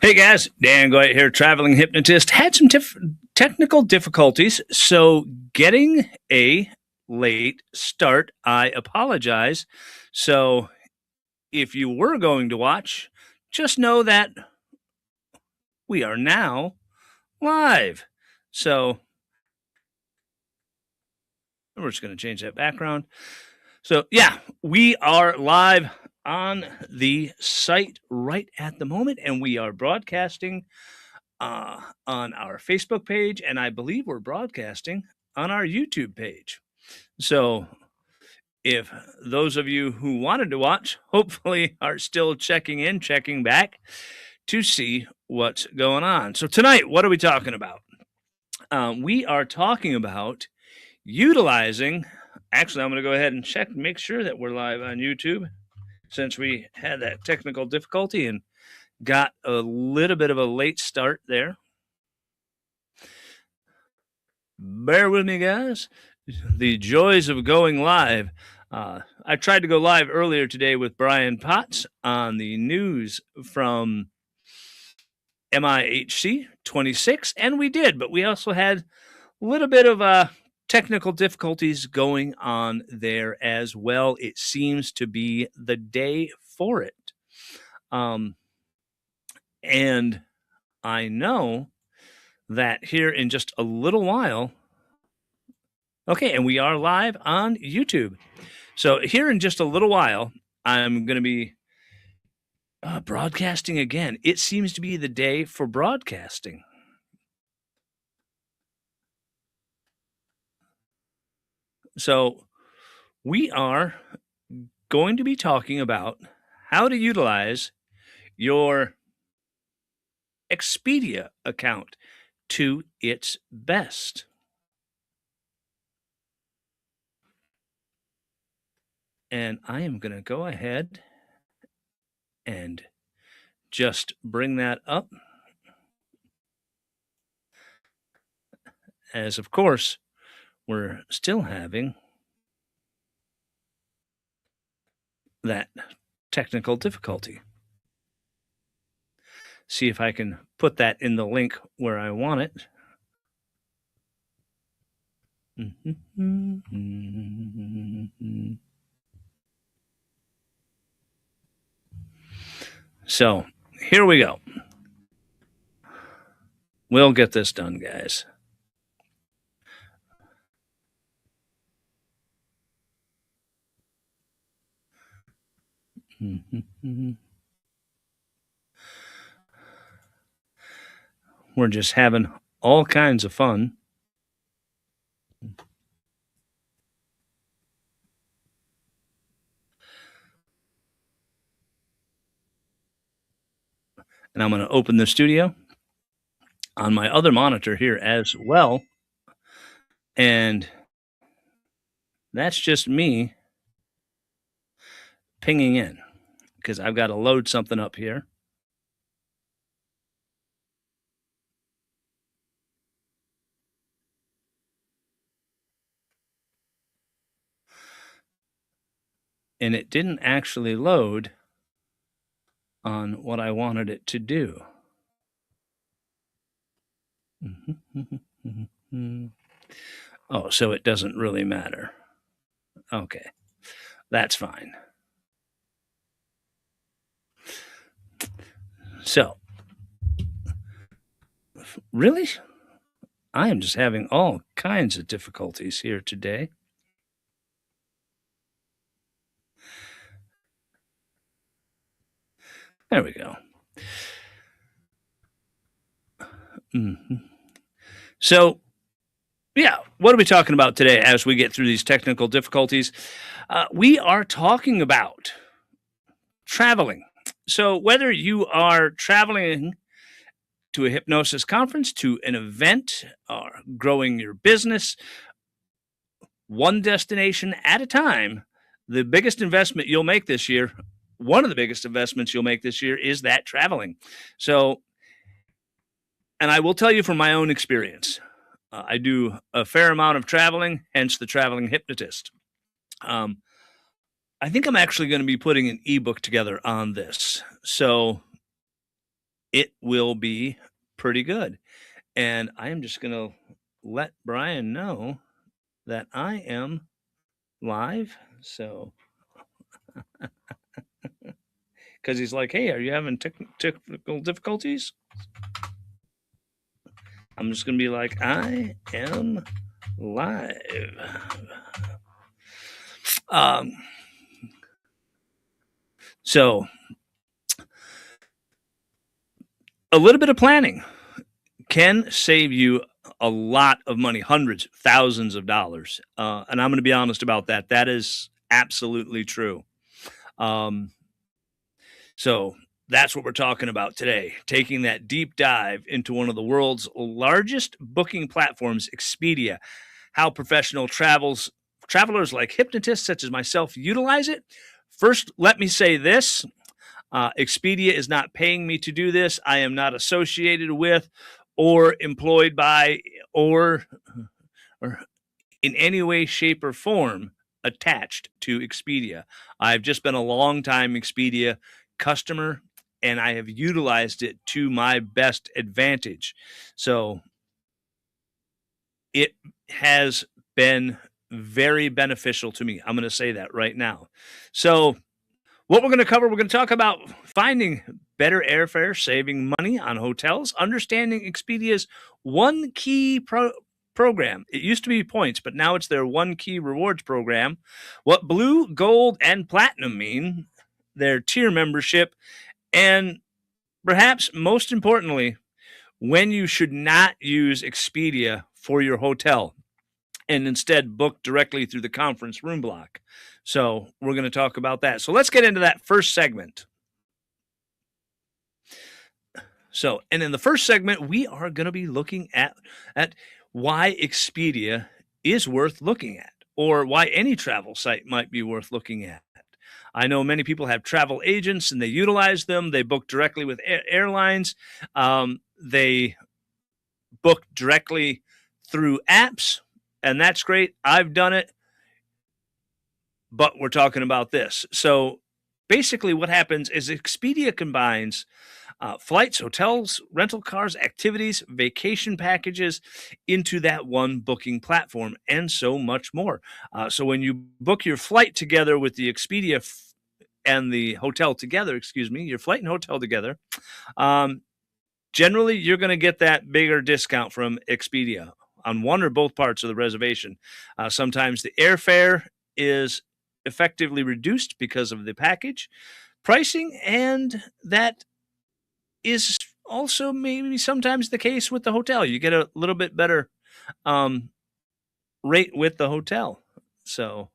Hey guys, Dan Goy here, Traveling Hypnotist. Had some technical difficulties, so getting a late start. I apologize. So if you were going to watch, just know that we are now live. So we're just going to change that background. So yeah, we are live on the site right at the moment, and we are broadcasting on our Facebook page, and I believe we're broadcasting on our YouTube page. So if those of you who wanted to watch, hopefully are still checking in, checking back to see what's going on. So tonight, what are we talking about? We are talking about utilizing, actually, I'm going to go ahead and check, make sure that we're live on YouTube since we had that technical difficulty and got a little bit of a late start there. Bear with me, guys. The joys of going live. I tried to go live earlier today with Brian Potts on the news from MIHC 26, and we did, but we also had a little bit of technical difficulties going on there as well. It seems to be the day for it. And I know that here in just a little while, okay, and we are live on YouTube. So here in just a little while, I'm going to be broadcasting again. It seems to be the day for broadcasting. So we are going to be talking about how to utilize your Expedia account to its best. And I am going to go ahead and just bring that up. As of course, we're still having that technical difficulty. See if I can put that in the link where I want it. So here we go. We'll get this done, guys. We're just having all kinds of fun. And I'm going to open the studio on my other monitor here as well. And that's just me pinging in because I've got to load something up here. And it didn't actually load on what I wanted it to do. Oh, so it doesn't really matter. Okay, that's fine. So, really? I am just having all kinds of difficulties here today. There we go. So, yeah, what are we talking about today as we get through these technical difficulties? We are talking about traveling. So, whether you are traveling to a hypnosis conference, to an event, or growing your business, one destination at a time, the biggest investment you'll make this year, one of the biggest investments you'll make this year is that traveling. So, and I will tell you from my own experience, I do a fair amount of traveling, hence the Traveling Hypnotist. I think I'm actually going to be putting an ebook together on this. So it will be pretty good. And I am just going to let Brian know that I am live. So, because he's like, hey, are you having technical difficulties? I'm just going to be like, I am live. So, a little bit of planning can save you a lot of money, hundreds, thousands of dollars. And I'm going to be honest about that. That is absolutely true. So that's what we're talking about today, taking that deep dive into one of the world's largest booking platforms, Expedia, how professional travelers like hypnotists such as myself utilize it. First, let me say this. Expedia is not paying me to do this. I am not associated with or employed by or in any way, shape, or form attached to Expedia. I've just been a long time Expedia customer and I have utilized it to my best advantage. So it has been very beneficial to me. I'm going to say that right now. So what we're going to cover, we're going to talk about finding better airfare, saving money on hotels, understanding Expedia's one key program. It used to be points, but now it's their one key rewards program. What blue, gold, and platinum mean, their tier membership, and perhaps most importantly, when you should not use Expedia for your hotel and instead book directly through the conference room block. So we're going to talk about that. So let's get into that first segment. So, and in the first segment, we are going to be looking at why Expedia is worth looking at, or why any travel site might be worth looking at. I know many people have travel agents and they utilize them. They book directly with airlines. They book directly through apps, and that's great. I've done it, but we're talking about this. So basically what happens is Expedia combines flights, hotels, rental cars, activities, vacation packages into that one booking platform, and so much more. So when you book your flight together with the Expedia and the hotel together, your flight and hotel together, generally you're going to get that bigger discount from Expedia on one or both parts of the reservation. Sometimes the airfare is effectively reduced because of the package pricing, and that is also maybe sometimes the case with the hotel. You get a little bit better rate with the hotel. So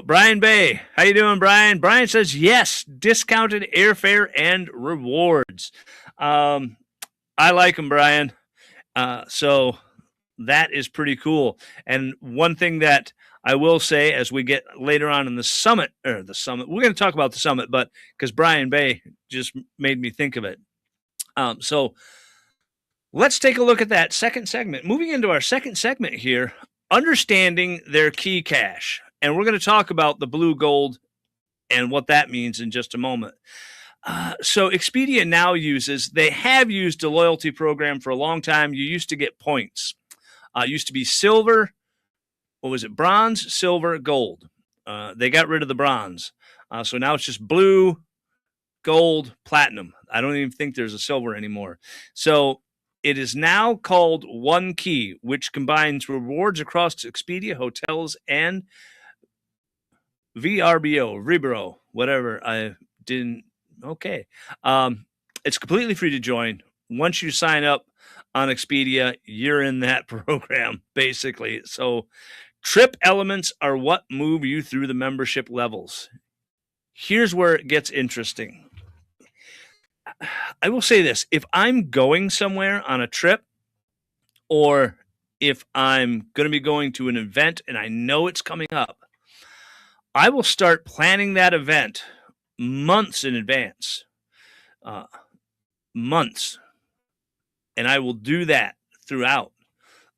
Brian Bay, how you doing, Brian? Brian says yes, discounted airfare and rewards. I like them, Brian. So that is pretty cool. And one thing that I will say as we get later on in the summit, we're going to talk about the summit, but because Brian Bay just made me think of it. So let's take a look at that second segment. Moving into our second segment here, understanding their key cache. And we're going to talk about the blue gold and what that means in just a moment. So Expedia now they have used a loyalty program for a long time. You used to get points. Used to be silver. What was it? Bronze, silver, gold. They got rid of the bronze. So now it's just blue, gold, platinum. I don't even think there's a silver anymore. So it is now called One Key, which combines rewards across Expedia, hotels, and VRBO, whatever. I didn't. Okay. It's completely free to join. Once you sign up on Expedia, you're in that program, basically. So trip elements are what move you through the membership levels. Here's where it gets interesting. I will say this. If I'm going somewhere on a trip, or if I'm going to be going to an event and I know it's coming up, I will start planning that event months in advance. Months. And I will do that throughout.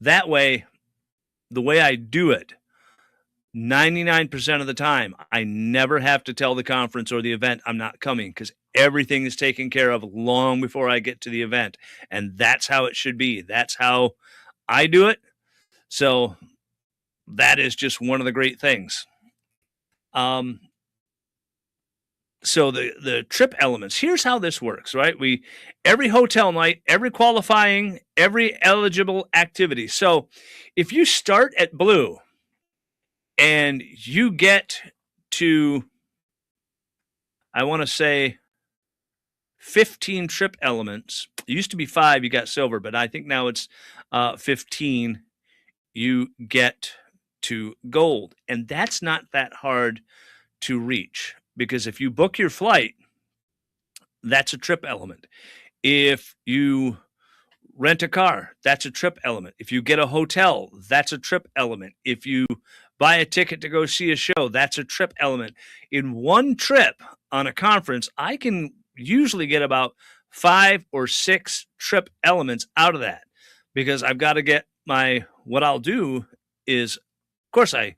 That way, the way I do it, 99% of the time, I never have to tell the conference or the event I'm not coming because everything is taken care of long before I get to the event. And that's how it should be. That's how I do it. So that is just one of the great things. So the trip elements, here's how this works, right? Every hotel night, every qualifying, every eligible activity. So if you start at blue and you get to, I want to say 15 trip elements. It used to be 5, you got silver, but I think now it's 15, you get to gold. And that's not that hard to reach because if you book your flight, that's a trip element. If you rent a car, that's a trip element. If you get a hotel, that's a trip element. If you buy a ticket to go see a show, that's a trip element. In one trip on a conference, I can usually get about 5 or 6 trip elements out of that because I've got to get what I'll do is, of course, I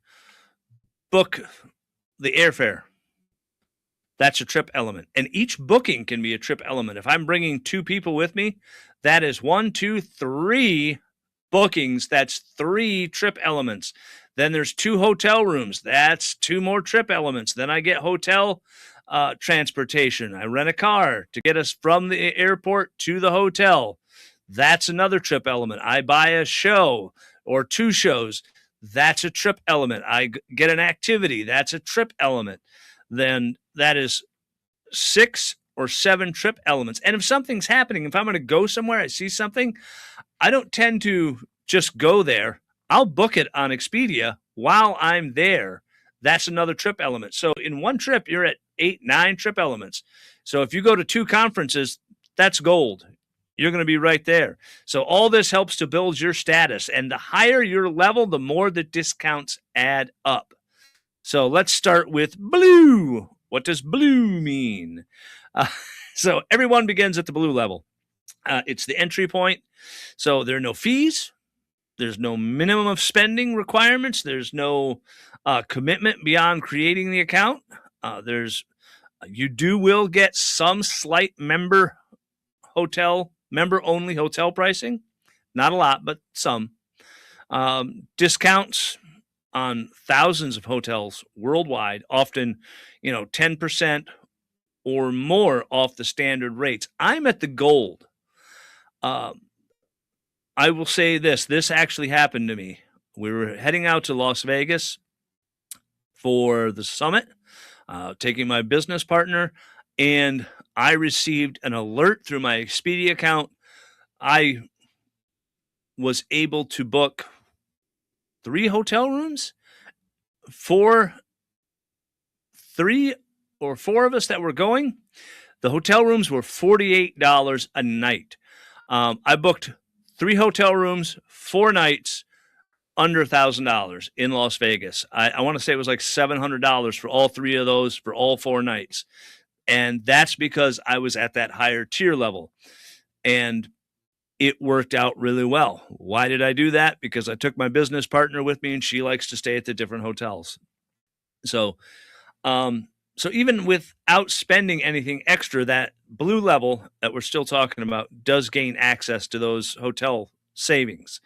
book the airfare. That's a trip element. And each booking can be a trip element. If I'm bringing 2 people with me, that is 1, 2, 3 bookings. That's 3 trip elements. Then there's 2 hotel rooms. That's 2 more trip elements. Then I get hotel transportation. I rent a car to get us from the airport to the hotel. That's another trip element. I buy a show or 2 shows. That's a trip element. I get an activity. That's a trip element. Then that is 6 or 7 trip elements. And if something's happening, if I'm going to go somewhere, I see something, I don't tend to just go there. I'll book it on Expedia while I'm there. That's another trip element. So in one trip, you're at 8, 9 trip elements. So if you go to 2 conferences, that's gold. You're going to be right there. So all this helps to build your status. And the higher your level, the more the discounts add up. So let's start with blue. What does blue mean? So everyone begins at the blue level. It's the entry point. So there are no fees. There's no minimum of spending requirements. There's no commitment beyond creating the account. You will get some slight member-only hotel pricing. Not a lot, but some. Discounts on thousands of hotels worldwide, often, 10% or more off the standard rates. I'm at the gold. I will say this actually happened to me. We were heading out to Las Vegas for the summit, taking my business partner, and I received an alert through my Expedia account. I was able to book 3 hotel rooms for 3 or 4 of us that were going. The hotel rooms were $48 a night. I booked 3 hotel rooms, 4 nights, under $1,000 in Las Vegas. I want to say it was like $700 for all 3 of those for all 4 nights. And that's because I was at that higher tier level. And it worked out really well. Why did I do that? Because I took my business partner with me and she likes to stay at the different hotels. So even without spending anything extra, that blue level that we're still talking about does gain access to those hotel savings.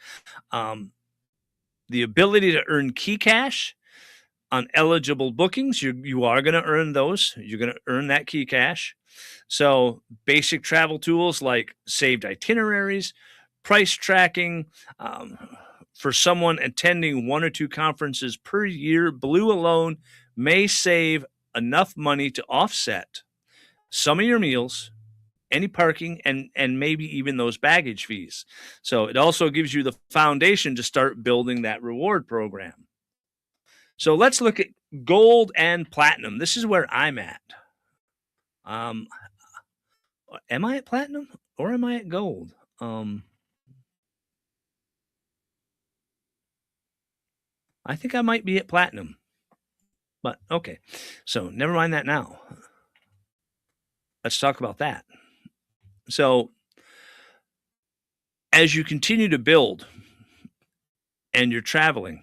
The ability to earn key cash on eligible bookings, you are going to earn those. You're going to earn that key cash. So basic travel tools like saved itineraries, price tracking. For someone attending 1 or 2 conferences per year, Blue alone may save enough money to offset some of your meals, any parking, and maybe even those baggage fees. So it also gives you the foundation to start building that reward program. So let's look at gold and platinum. This is where I'm at. Am I at platinum or am I at gold? I think I might be at platinum. But okay, so never mind that now. Let's talk about that. So as you continue to build and you're traveling,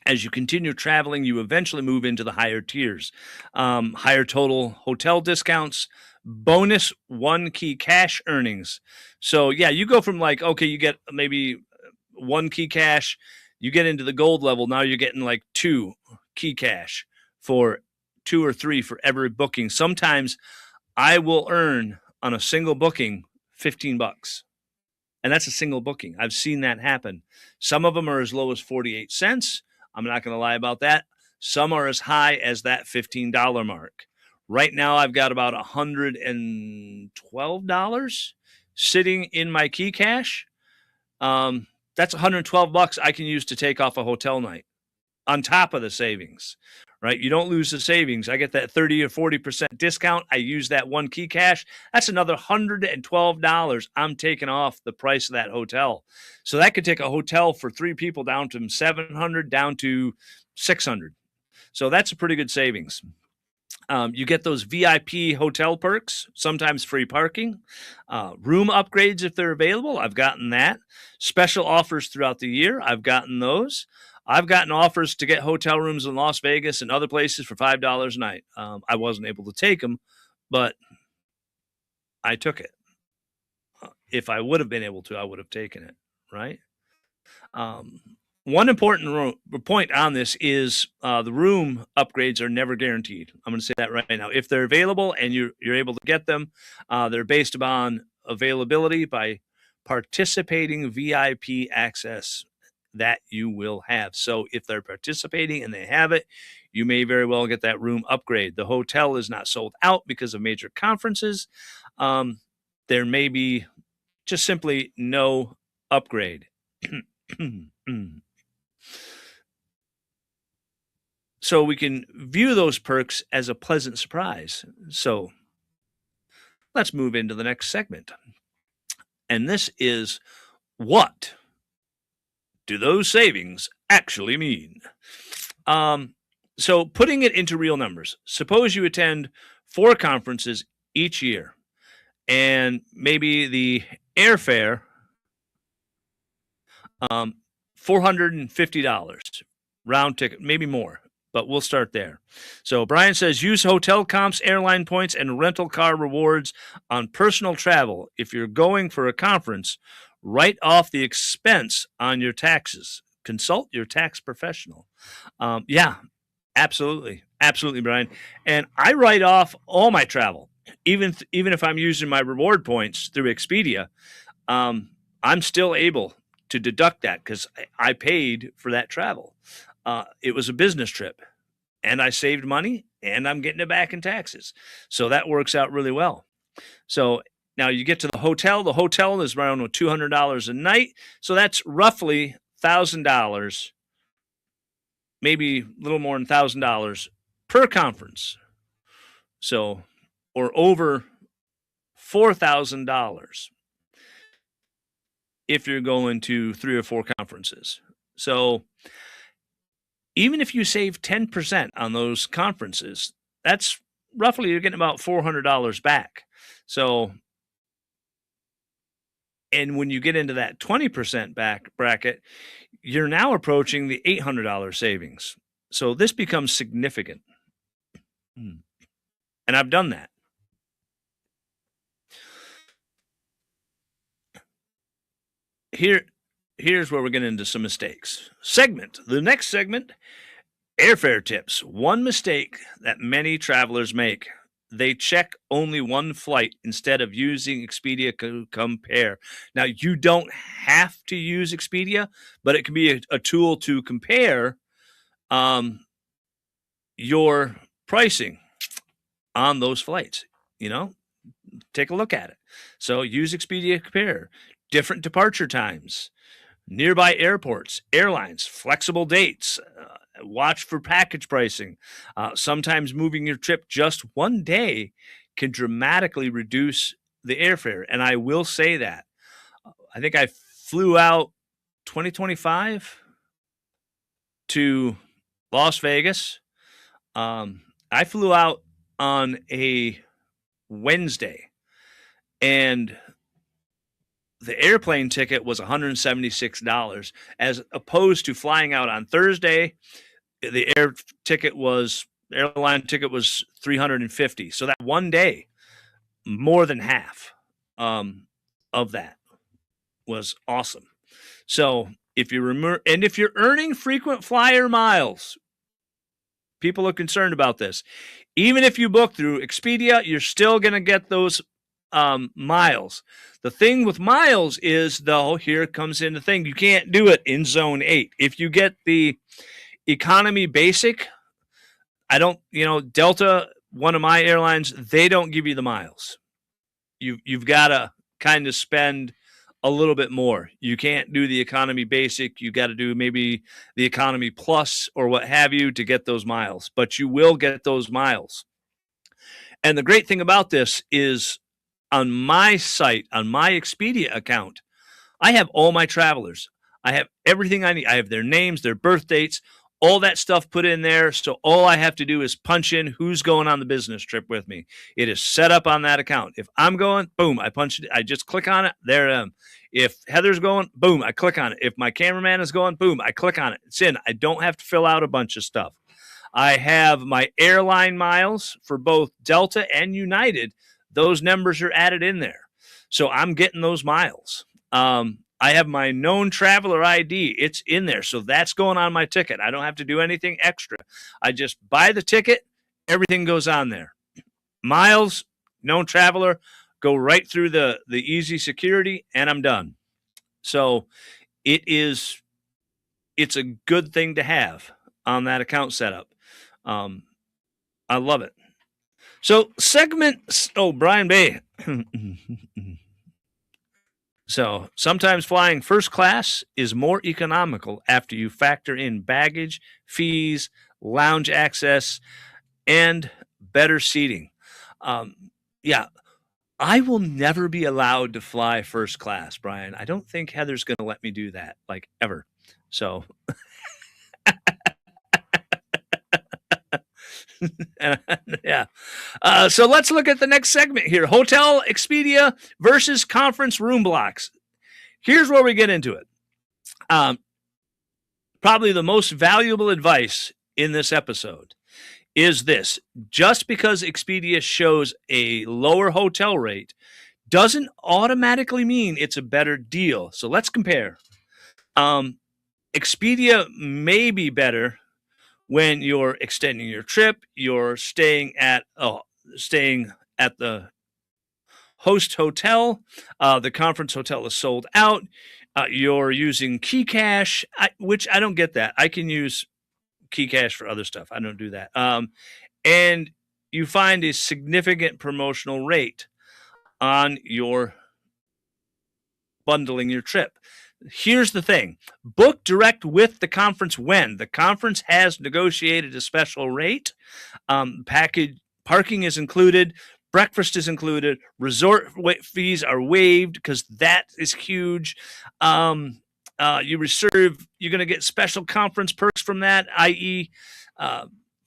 As you continue traveling, you eventually move into the higher tiers, higher total hotel discounts, bonus one key cash earnings. So yeah, you go from like, okay, you get maybe one key cash, you get into the gold level. Now you're getting like two key cash for 2 or 3 for every booking. Sometimes I will earn on a single booking $15. And that's a single booking. I've seen that happen. Some of them are as low as 48 cents. I'm not going to lie about that. Some are as high as that $15 mark. Right now, I've got about $112 sitting in my key cash. That's $112 I can use to take off a hotel night on top of the savings, right? You don't lose the savings. I get that 30 or 40% discount. I use that one key cash. That's another $112 I'm taking off the price of that hotel. So that could take a hotel for 3 people down to $700 down to $600. So that's a pretty good savings. You get those VIP hotel perks, sometimes free parking, room upgrades if they're available. I've gotten that. Special offers throughout the year. I've gotten those. I've gotten offers to get hotel rooms in Las Vegas and other places for $5 a night. I wasn't able to take them, but I took it. If I would have been able to, I would have taken it, right? One important point on this is the room upgrades are never guaranteed. I'm going to say that right now. If they're available and you're able to get them, they're based upon availability by participating VIP access that you will have. So if they're participating and they have it, you may very well get that room upgrade. The hotel is not sold out because of major conferences. There may be just simply no upgrade. So we can view those perks as a pleasant surprise. So let's move into the next segment. And this is, what do those savings actually mean? So putting it into real numbers, suppose you attend 4 conferences each year, and maybe the airfare, $450 round ticket, maybe more, but we'll start there. So Brian says, use hotel comps, airline points, and rental car rewards on personal travel. If you're going for a conference, write off the expense on your taxes. Consult your tax professional. Yeah, absolutely. Absolutely, Brian. And I write off all my travel, even if I'm using my reward points through Expedia. I'm still able to deduct that because I paid for that travel. It was a business trip, and I saved money, and I'm getting it back in taxes. So that works out really well. So now you get to the hotel. The hotel is around $200 a night. So that's roughly $1,000, maybe a little more than $1,000 per conference. So, or over $4,000 if you're going to 3 or 4 conferences. So even if you save 10% on those conferences, that's roughly, you're getting about $400 back. So, and when you get into that 20% back bracket, you're now approaching the $800 savings. So this becomes significant. And I've done that. Here's where we're getting into some mistakes. The next segment, airfare tips. One mistake that many travelers make: they check only one flight instead of using Expedia to compare. Now, you don't have to use Expedia, but it can be a tool to compare your pricing on those flights. Take a look at it. So use Expedia Compare. Different departure times, nearby airports, airlines, flexible dates, watch for package pricing. Sometimes moving your trip just one day can dramatically reduce the airfare. And I will say that. I think I flew out 2025 to Las Vegas. I flew out on a Wednesday, and the airplane ticket was $176, as opposed to flying out on Thursday. The airline ticket was $350. So that one day, more than half of that was awesome. So if you remember, and if you're earning frequent flyer miles, people are concerned about this. Even if you book through Expedia, you're still going to get those miles. The thing with miles is, though, here comes in the thing, you can't do it in Zone 8. If you get the economy basic, Delta, one of my airlines, they don't give you the miles. You've got to kind of spend a little bit more. You can't do the economy basic. You got to do maybe the economy plus or what have you to get those miles, but you will get those miles. And the great thing about this is, on my site, on my Expedia account, I have all my travelers. I have everything I need. I have their names, their birth dates, all that stuff put in there. So all I have to do is punch in who's going on the business trip with me. It is set up on that account. If I'm going, boom, I punch it. I just click on it. There I am. If Heather's going, boom, I click on it. If my cameraman is going, boom, I click on it. It's in. I don't have to fill out a bunch of stuff. I have my airline miles for both Delta and United. Those numbers are added in there. So I'm getting those miles. I have my known traveler ID. It's in there. So that's going on my ticket. I don't have to do anything extra. I just buy the ticket. Everything goes on there. Miles, known traveler, go right through the easy security, and I'm done. So it's a good thing to have on that account setup. I love it. So Brian Bay. So sometimes flying first class is more economical after you factor in baggage, fees, lounge access, and better seating. Yeah, I will never be allowed to fly first class, Brian. I don't think Heather's going to let me do that, like, ever. So, yeah. So let's look at the next segment here. Hotel Expedia versus conference room blocks. Here's where we get into it. Probably the most valuable advice in this episode is this: just because Expedia shows a lower hotel rate doesn't automatically mean it's a better deal. So let's compare. Expedia may be better when you're extending your trip, you're staying at the host hotel, the conference hotel is sold out, you're using key cash, which I don't get that. I can use key cash for other stuff. I don't do that. And you find a significant promotional rate on your bundling your trip. Here's the thing: book direct with the conference when the conference has negotiated a special rate. Package parking is included, breakfast is included, resort fees are waived because that is huge. You're going to get special conference perks from that, i.e.,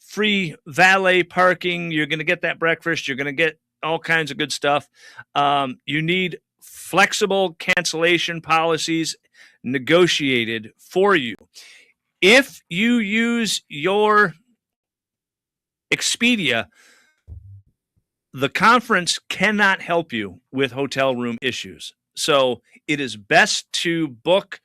free valet parking. You're going to get that breakfast. You're going to get all kinds of good stuff. You need flexible cancellation policies negotiated for you. If you use your Expedia, the conference cannot help you with hotel room issues. So it is best to book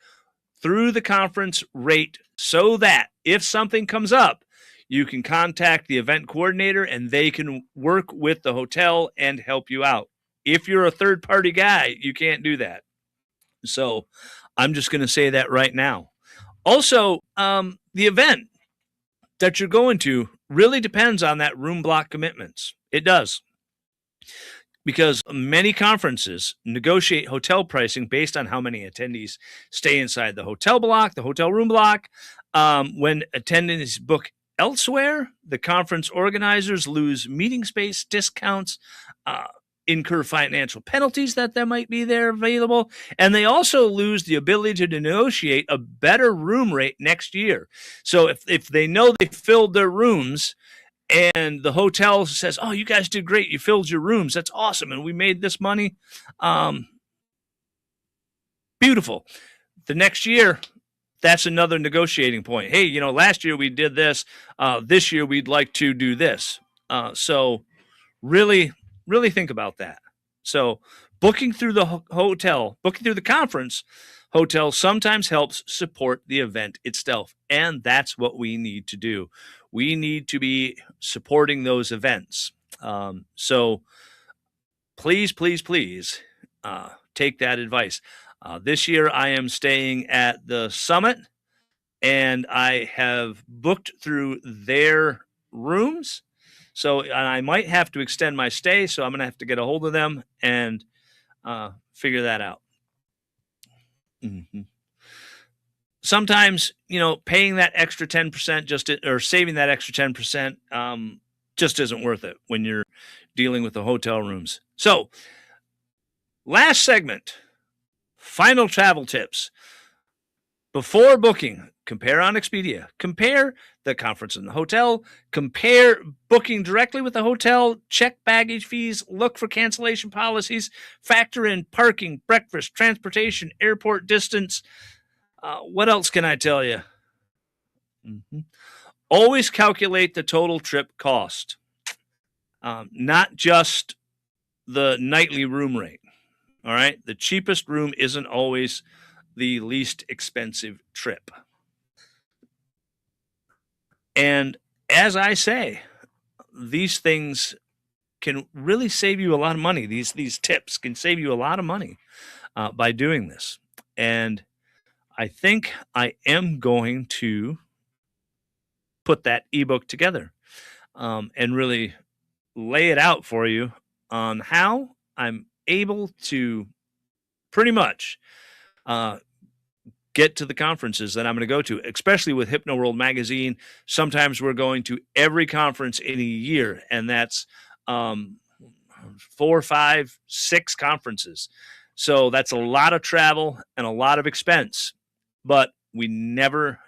through the conference rate so that if something comes up, you can contact the event coordinator and they can work with the hotel and help you out. If you're a third-party guy, you can't do that. So I'm just going to say that right now. Also, the event that you're going to really depends on that room block commitments. It does. Because many conferences negotiate hotel pricing based on how many attendees stay inside the hotel block, the hotel room block. When attendees book elsewhere, the conference organizers lose meeting space discounts, incur financial penalties that might be there available, and they also lose the ability to negotiate a better room rate next year. So if they know they filled their rooms and the hotel says, oh, you guys did great, you filled your rooms, that's awesome, and we made this money, Beautiful. The next year, that's another negotiating point. Hey, last year we did this. This year we'd like to do this. So really, really think about that. So booking through the hotel, booking through the conference hotel sometimes helps support the event itself. And that's what we need to do. We need to be supporting those events. So please, please, please take that advice. This year I am staying at the Summit, and I have booked through their rooms. So I might have to extend my stay. So I'm going to have to get a hold of them and figure that out. Mm-hmm. Sometimes, paying that extra 10% or saving that extra 10% just isn't worth it when you're dealing with the hotel rooms. So last segment, final travel tips. Before booking, compare on Expedia. Compare the conference and the hotel. Compare booking directly with the hotel. Check baggage fees. Look for cancellation policies. Factor in parking, breakfast, transportation, airport distance. What else can I tell you? Mm-hmm. Always calculate the total trip cost, not just the nightly room rate. All right? The cheapest room isn't always the least expensive trip. And as I say, these things can really save you a lot of money. These tips can save you a lot of money by doing this. And I think I am going to put that ebook together and really lay it out for you on how I'm able to pretty much get to the conferences that I'm going to go to, especially with Hypno World Magazine. Sometimes we're going to every conference in a year, and that's 4, 5, 6 conferences. So that's a lot of travel and a lot of expense. But we never,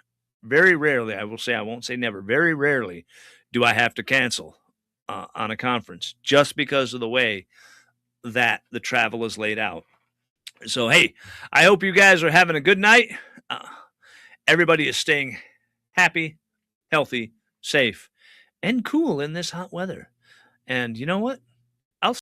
very rarely, I won't say never, very rarely do I have to cancel on a conference just because of the way that the travel is laid out. So, hey, I hope you guys are having a good night. Everybody is staying happy, healthy, safe, and cool in this hot weather. And you know what?